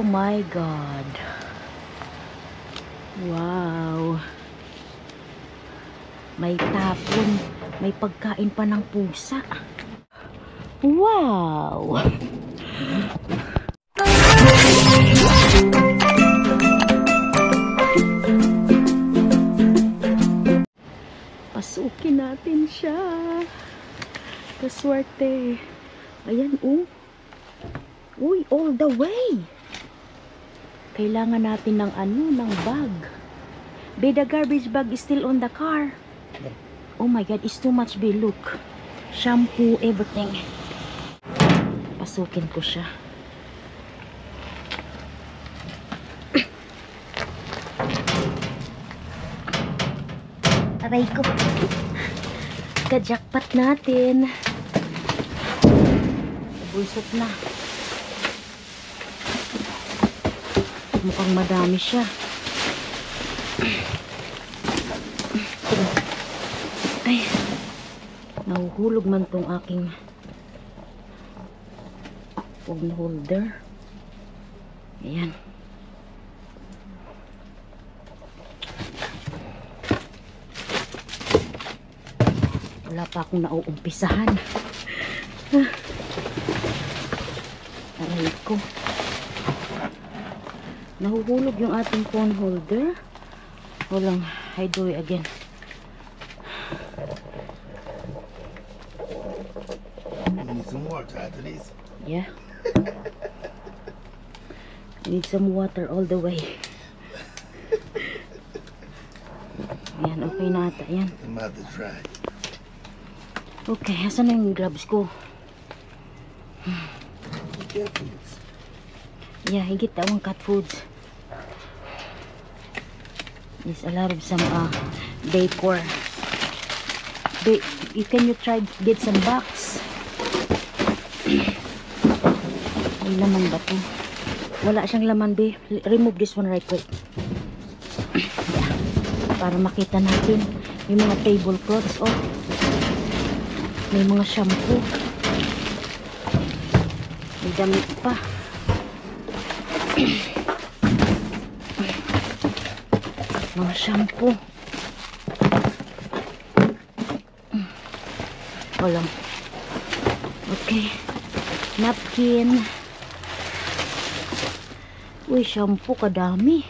my God. Wow. May tapon. May pagkain pa ng pusa. Wow. Pasukin natin siya. Kaswerte. Ayan, oh. Uy, all the way. Kailangan natin ng ng bag. Be, the garbage bag is still on the car. Oh my God, it's too much, be. Look. Shampoo, everything. Pasukin ko siya. Aray ko. Kajakpat natin. Bulsot na. Mukhang madami siya. Ay, nahuhulog man tong aking phone holder. Ayan. Wala pa akong nauumpisahan. Aray ko. Nahuhulog yung ating phone holder. Walang, I do it again. You need some water after this. Yeah. I need some water all the way. Ayan, okay na ata. Ayan. I'm about to try. Okay, asan na yung gloves ko? Yeah, higit awang cat foods. There's a lot of some decor. Can you try get some box? May laman ba to? Wala siyang laman, be. Remove this one right quick. Yeah. Para makita natin yung mga tablecloths. Oh, may mga shampoo. May damit pa. Mga shampoo. Walang. Okay. Napkin. Uy, shampoo kadami.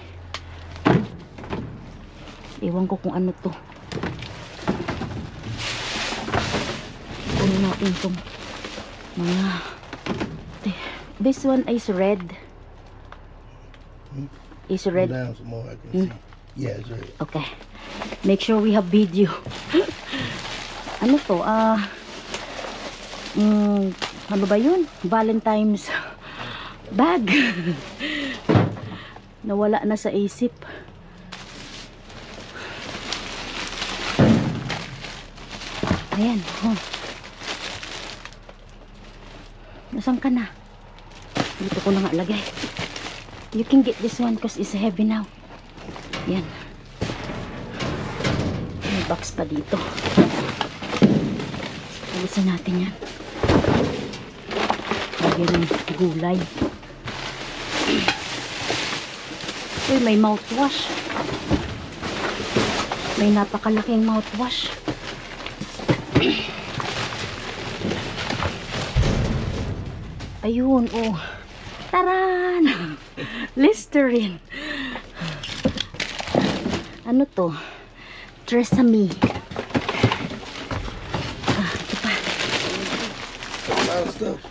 Ewan ko kung ano to. Ano natin itong mga. This one is red. Is red. Down some more, I can see. Yeah, it's red. Okay. Make sure we have video. Ano to? Ano ba yun? Valentine's bag. Nawala na sa isip. Ayan. Oh. Nasaan ka na? Dito ko na nga lagay. You can get this one because it's heavy now. Yan. May box pa dito. Alisin natin yan. Lagyan ng gulay. Uy, may mouthwash. May napakalaking mouthwash. Ayun, oh. Taran! Listerine. Ano to? Tresemme. Ito pa.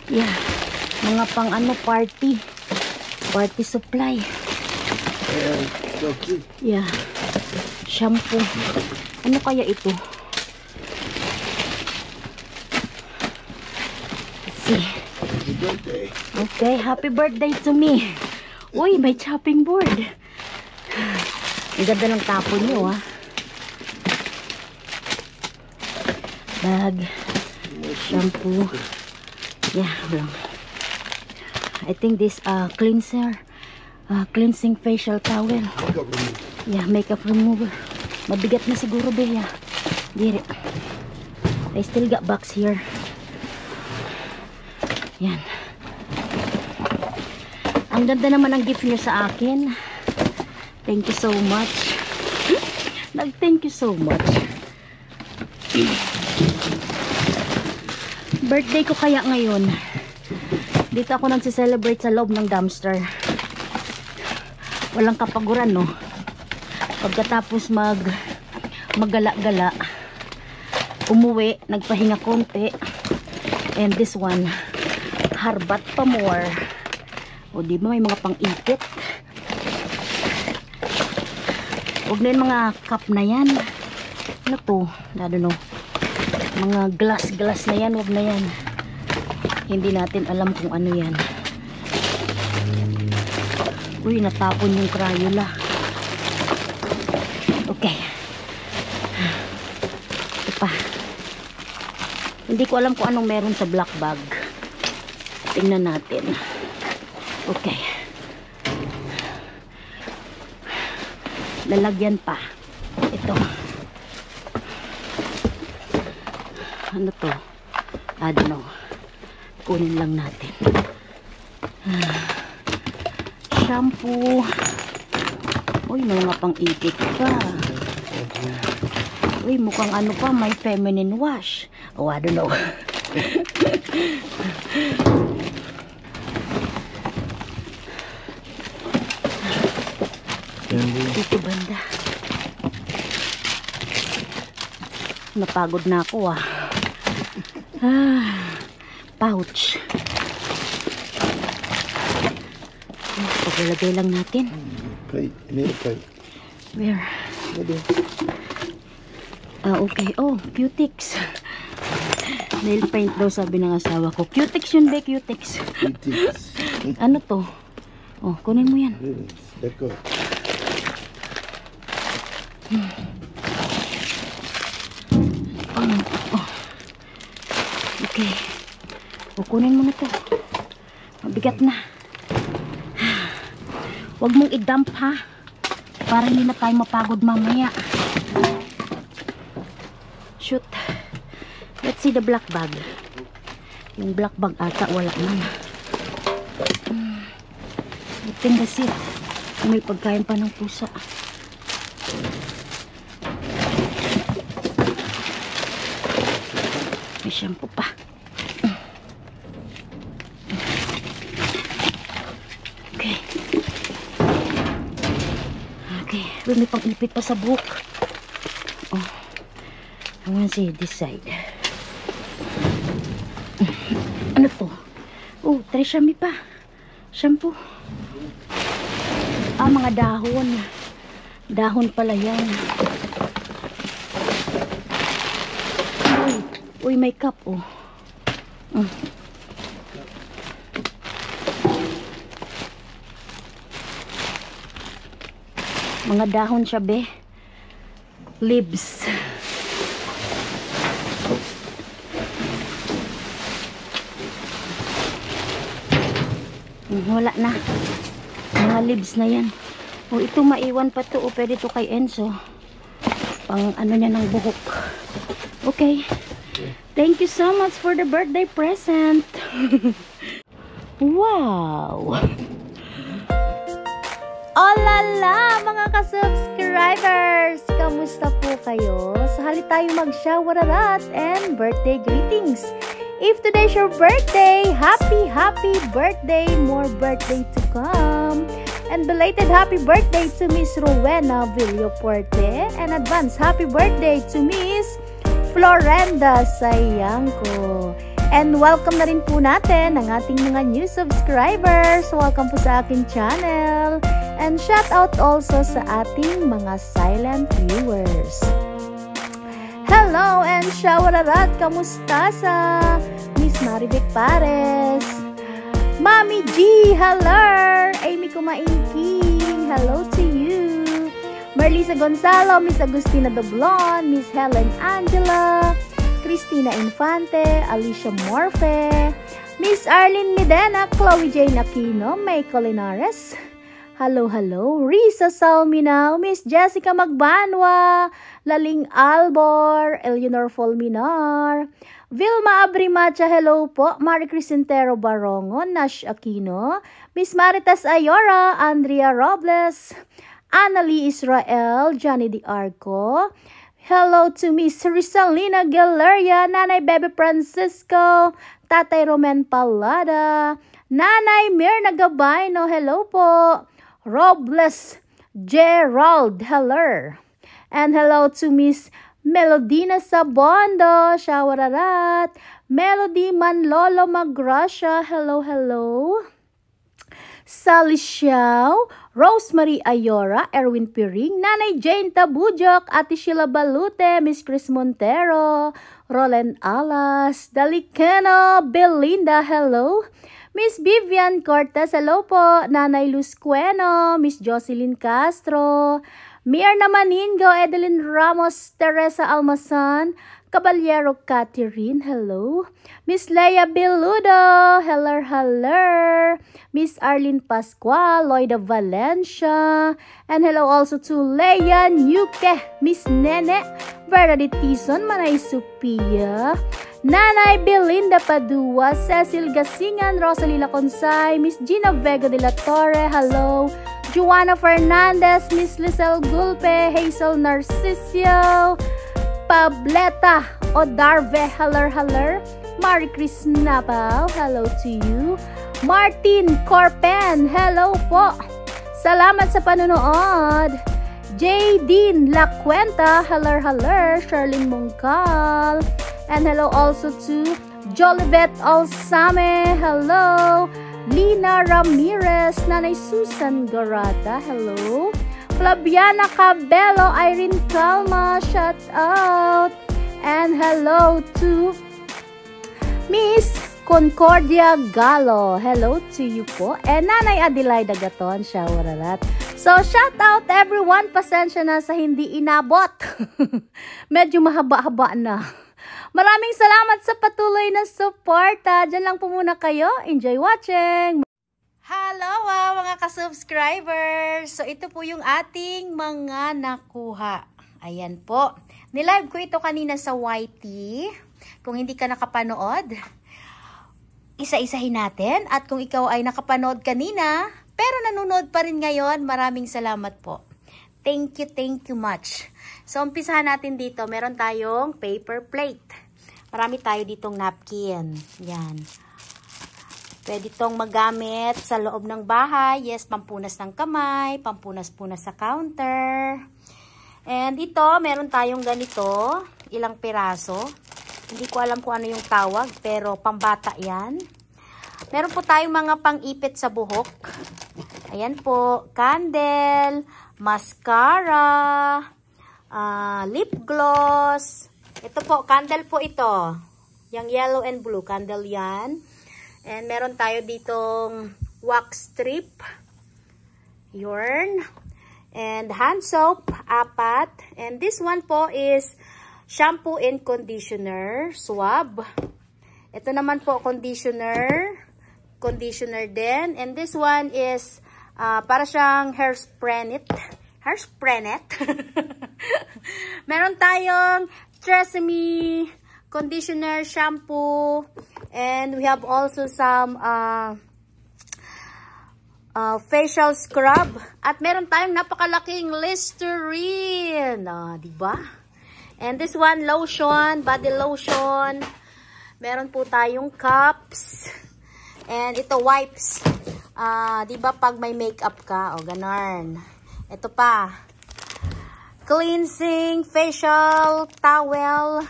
Yeah. Mga pang ano, party. Party supply. Yeah. Shampoo. Ano kaya ito? Let's see. Birthday. Okay, happy birthday to me. Uy, may chopping board. Ang ganda ng tapon nyo, ha. Bag. Shampoo. Yeah, lang. I think this cleanser. Cleansing facial towel. Yeah, makeup remover. Mabigat na siguro, be. Yeah. Get it. I still got box here. Yan. Ang ganda naman ang gift niyo sa akin. Thank you so much. Thank you so much. Birthday ko kaya ngayon. Dito ako nagsi-celebrate sa loob ng dumpster. Walang kapaguran, no? Pagkatapos maggala-gala, umuwi, nagpahinga konti. And this one, harbat pa more. O di ba may mga pang-ipit? Huwag na yung mga cup na yan. Ano to? I don't know. Mga glass na yan, huwag na yan. Hindi natin alam kung ano yan. Uy, natapon yung Crayola. Okay. Ito pa. Hindi ko alam kung anong meron sa black bag. Tingnan natin. Okay. Lalagyan pa. Ito. Ano to? I don't know. Kunin lang natin. Shampoo. Uy, may mga pang-ipit pa. Uy, mukhang ano pa, may feminine wash. Oh, I don't know. Dito banda. Napagod na ako ah. Pouch. Paglalagay lang natin. Plate. Need a plate. Where? Okay. Oh, Cutix. Nail paint daw sabi ng asawa ko. Cutix yun ba? Cutix. Ano to? Oh, kunin mo yan. Let go. Okay. Kukunin mo na to. Mabigat na. Huwag mong i-dump ha. Para hindi na tayo mapagod mamaya. Shoot. Let's see the black bag. Yung black bag ata wala man. I think that's it. May pagkain pa ng pusa. May shampoo pa. Okay. Okay. May pang-ipit pa sa buhok. Oh. I want to see this side. Ano to? Oh, tresemme pa. Shampoo. Mga dahon. Dahon pala yan. Uy, may cup, oh. Mga dahon siya, be. Leaves. Wala na. Mga leaves na yan. Oh, ito maiwan pa to. Oh, pwede to kay Enzo. Pang ano niya ng buhok. Okay. Thank you so much for the birthday present. Wow! Olala, mga ka-subscribers! Kamusta po kayo? So, hali tayo mag-shawararat and birthday greetings. If today's your birthday, happy birthday! More birthday to come! And belated happy birthday to Miss Rowena Villapuerte. And advance happy birthday to Miss Florenda Sayangko. And welcome na rin po natin ang ating mga new subscribers. Welcome po sa aking channel. And shout out also sa ating mga silent viewers. Hello and shawararat! Kamusta sa Miss Maribek Pares? Mami G! Hello! Amy Kumaingking! Hello to you! Marlisa Gonzalo, Miss Agustina Doblon, Miss Helen Angela, Cristina Infante, Alicia Morfe, Miss Arlene Medena, Chloe Jane Aquino, May Colinares, hello, Risa Salminaw, Miss Jessica Magbanwa, Laling Albor, Eleanor Folminar, Vilma Abrimacha, hello po, Marie Crisentero Barongo, Nash Aquino, Miss Maritas Ayora, Andrea Robles, Annalie Israel, Johnny Di Arco. Hello to Miss Rizalina Galeria, Nanay Bebe Francisco, Tatay Roman Palada, Nanay Mirna Gabayno, hello po. Robles Gerald, hello. And hello to Miss Melodina Sabondo, Shawararat, Melody Manlolo Magracia, hello, hello. Sally Xiao, Rosemary Ayora, Erwin Piring, Nanay Jane Tabujok, Ate Sheila Balute, Miss Chris Montero, Roland Alas, Dalicano, Belinda, hello. Miss Vivian Cortez, hello po. Nanay Luz Cueno, Miss Jocelyn Castro, Mirna Maningo, Edeline Ramos, Teresa Almasan, Caballero Catherine, hello. Miss Leia Beludo, hello, hello. Miss Arlene Pascual, Loida Valencia, and hello also to Leia Nuke, Miss Nene, Bernadette Tison, Manay Sophia, Nanay Belinda Padua, Cecil Gasingan, Rosalie Laconsay, Miss Gina Vega de la Torre, hello. Juana Fernandez, Miss Lizelle Gulpe, Hazel Narcisio, Pableta Odarve, hello, hello. Marie Chris Napao, hello to you. Martin Corpen, hello po. Salamat sa panonood. J. Dean Lacuenta, hello, hello. Charlene Mongcal. And hello also to Jolivet Alsame, hello. Lina Ramirez, Nanay Susan Garata, hello. Flaviana Cabello, Irene Calma, shout out. And hello to Miss Concordia Galo, hello to you po. And Nanay Adelaida Gaton, Shawararat. So, shout out everyone. Pasensya na sa hindi inabot. Medyo mahaba-haba na. Maraming salamat sa patuloy na suporta. Diyan lang po muna kayo. Enjoy watching. Hello mga ka-subscribers. So, ito po yung ating mga nakuha. Ayan po. Nilive ko ito kanina sa YT. Kung hindi ka nakapanood, isa-isahin natin. At kung ikaw ay nakapanood kanina, pero nanonood pa rin ngayon, maraming salamat po. Thank you much. So, umpisahan natin dito. Meron tayong paper plate. Marami tayo ditong napkin. Yan. Pwede itong magamit sa loob ng bahay. Yes, pampunas ng kamay, pampunas-punas sa counter. And ito, meron tayong ganito. Ilang piraso. Hindi ko alam kung ano yung tawag, pero pambata yan. Meron po tayong mga pang-ipit sa buhok. Ayan po, candle, mascara, lip gloss. Ito po, candle po ito. Yung yellow and blue, candle yan. And meron tayo ditong wax strip. Yarn. And hand soap, 4. And this one po is shampoo and conditioner, swab. Ito naman po, conditioner. Conditioner din. And this one is para siyang hairspray net. Hairspray net. Meron tayong Tresemme conditioner, shampoo. And we have also some facial scrub. At meron tayong napakalaking Listerine. Diba? And this one, lotion, body lotion. Meron po tayong cups. And ito, wipes. Diba pag may makeup ka, o ganon. Ito pa. Cleansing, facial, towel.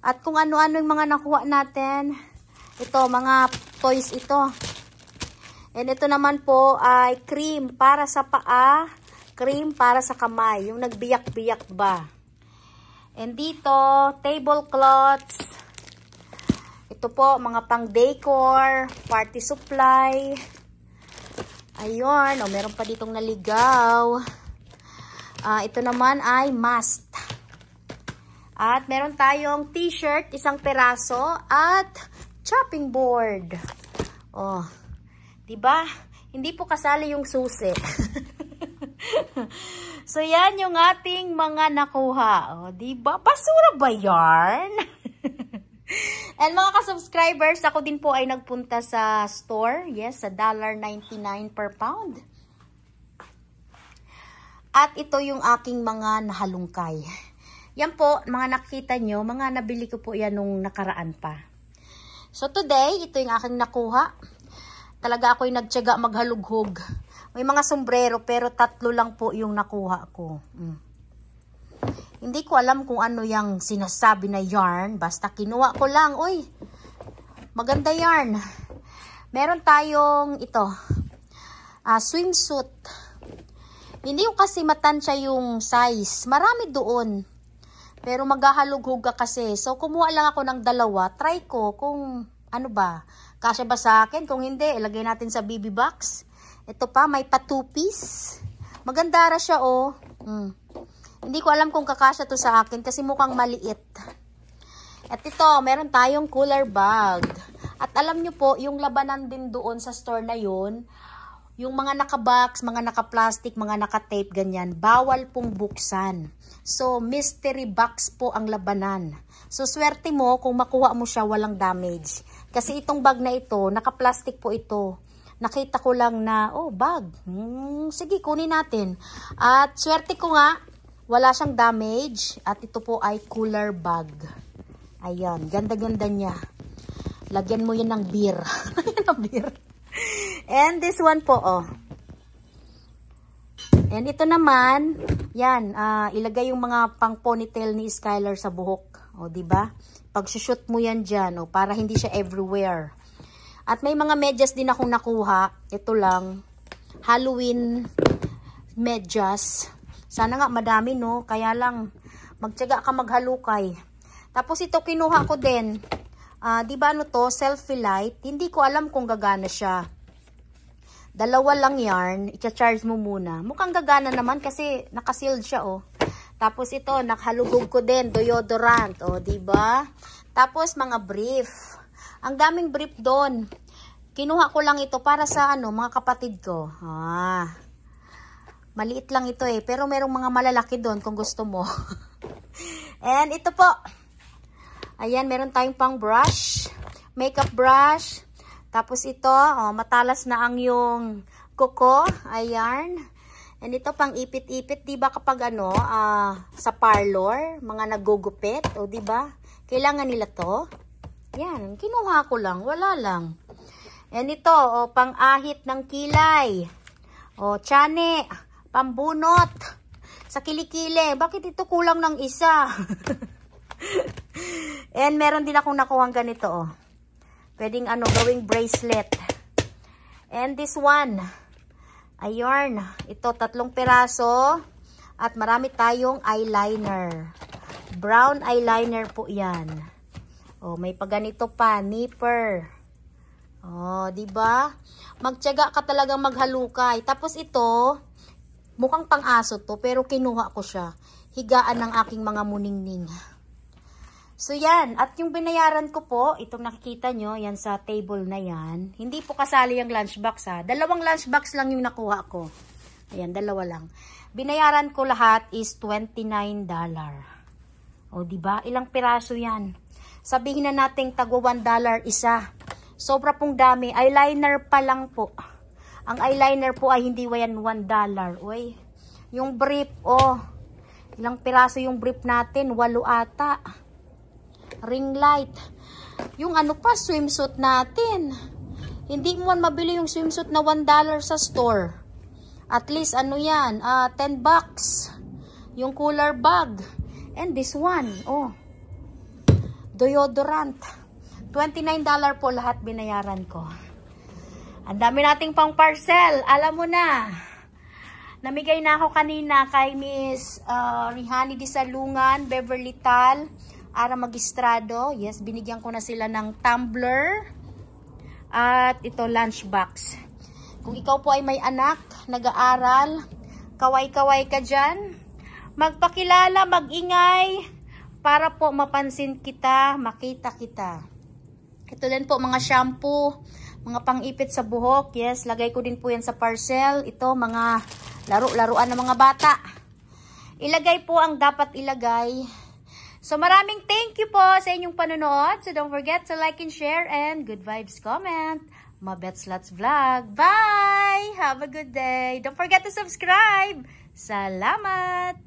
At kung ano-ano yung mga nakuha natin. Ito, mga toys ito. And ito naman po ay cream para sa paa, cream para sa kamay. Yung nagbiyak-biyak ba. And dito, tablecloths. Ito po, mga pang decor, party supply. Ayun, meron pa ditong naligaw. Ito naman ay mask. At meron tayong t-shirt, isang peraso, at chopping board. Diba? Hindi po kasali yung susi. So, yan yung ating mga nakuha. Diba? Basura ba yarn? And mga ka-subscribers, ako din po ay nagpunta sa store. Yes, sa $1.99 per pound. At ito yung aking mga nahalungkay. Yan po, mga nakita nyo, mga nabili ko po yan nung nakaraan pa. So today, ito yung aking nakuha. Talaga ako'y nagtiyaga maghalughog. May mga sombrero pero 3 lang po yung nakuha ko. Hindi ko alam kung ano yung sinasabi na yarn. Basta kinuha ko lang. Uy, maganda yarn. Meron tayong ito. Swimsuit. Hindi ko kasi matansya yung size. Marami doon. Pero maghahalughog ka kasi. So, kumuha lang ako ng 2. Try ko kung ano ba. Kasya ba sa akin? Kung hindi, ilagay natin sa BB box. Ito pa, may pa 2 piece. Maganda ra siya, oh. Hindi ko alam kung kakasya to sa akin kasi mukhang maliit. At ito, meron tayong cooler bag. At alam nyo po, yung labanan din doon sa store na yun, yung mga naka-box, mga naka-plastic, mga naka-tape, ganyan, bawal pong buksan. So, mystery box po ang labanan. So, swerte mo kung makuha mo siya walang damage. Kasi itong bag na ito, naka-plastic po ito. Nakita ko lang na, oh, bag. Sige, kunin natin. At swerte ko nga, wala siyang damage. At ito po ay cooler bag. Ayan, ganda-ganda niya. Lagyan mo yun ng beer. Lagyan ng beer. And this one po, oh. And ito naman, yan, ilagay yung mga pang ponytail ni Skylar sa buhok. O, diba? Pag shoot mo yan dyan, o, para hindi siya everywhere. At may mga medyas din akong nakuha. Ito lang, Halloween medyas. Sana nga madami, no? Kaya lang, magtiyaga ka maghalukay. Tapos ito, kinuha ko din. Diba ano to? Selfie light. Hindi ko alam kung gagana siya. 2 lang yarn. I-charge mo muna. Mukhang gagana naman kasi nakasealed siya, oh. Tapos ito, nakahalugog ko din. Deodorant, oh, diba? Tapos mga brief. Ang daming brief doon. Kinuha ko lang ito para sa ano, mga kapatid ko. Maliit lang ito eh. Pero merong mga malalaki doon kung gusto mo. And ito po. Ayan, meron tayong pang brush. Makeup brush. Tapos ito, oh, matalas na ang yung kuko. Ayan. And ito pang ipit-ipit. Diba kapag ano, sa parlor, mga nagugupit. O diba? Kailangan nila to. Yan, kinuha ko lang. Wala lang. And ito, oh, pang ahit ng kilay. O, tiyane. Pambunot. Sa kilikili. Bakit ito kulang ng isa? And meron din akong nakuhang ganito, oh. Pwedeng ano, gawing bracelet. And this one, ayun, ito 3 piraso. At marami tayong eyeliner. Brown eyeliner po yan. Oh, may paganito pa, nipper. Oh, diba? Magtiyaga ka talagang maghalukay. Tapos ito, mukhang pang-aso to, pero kinuha ko siya. Higaan ng aking mga muningning. So yan, at yung binayaran ko po, itong nakikita nyo, yan sa table na yan. Hindi po kasali yung lunchbox ha. 2 lunchbox lang yung nakuha ko. Ayan, 2 lang. Binayaran ko lahat is $29. O diba? Ilang piraso yan? Sabihin na natin tagwa $1 isa. Sobra pong dami. Eyeliner pa lang po. Ang eyeliner po ay hindi yan $1. Uy, yung brief, oh. Ilang piraso yung brief natin? 8 ata. Ring light. Yung ano pa, swimsuit natin. Hindi mo man mabili yung swimsuit na $1 sa store. At least, ano yan, $10. Yung cooler bag. And this one, oh. Deodorant. $29 po lahat binayaran ko. Ang dami nating pang parcel. Alam mo na. Namigay na ako kanina kay Miss Rihani Di Salungan, Beverly Tal, Ara Magistrado. Yes, binigyan ko na sila ng tumbler. At ito, lunchbox. Kung ikaw po ay may anak, nag-aaral, kaway-kaway ka dyan, magpakilala, mag-ingay, para po mapansin kita, makita kita. Ito din po, mga shampoo, mga pang-ipit sa buhok. Yes, lagay ko din po yan sa parcel. Ito, mga laro-laruan ng mga bata. Ilagay po ang dapat ilagay So maraming thank you po sa inyong panonood. So don't forget to like and share and good vibes comment. Mabets Lots Vlog. Bye! Have a good day. Don't forget to subscribe. Salamat!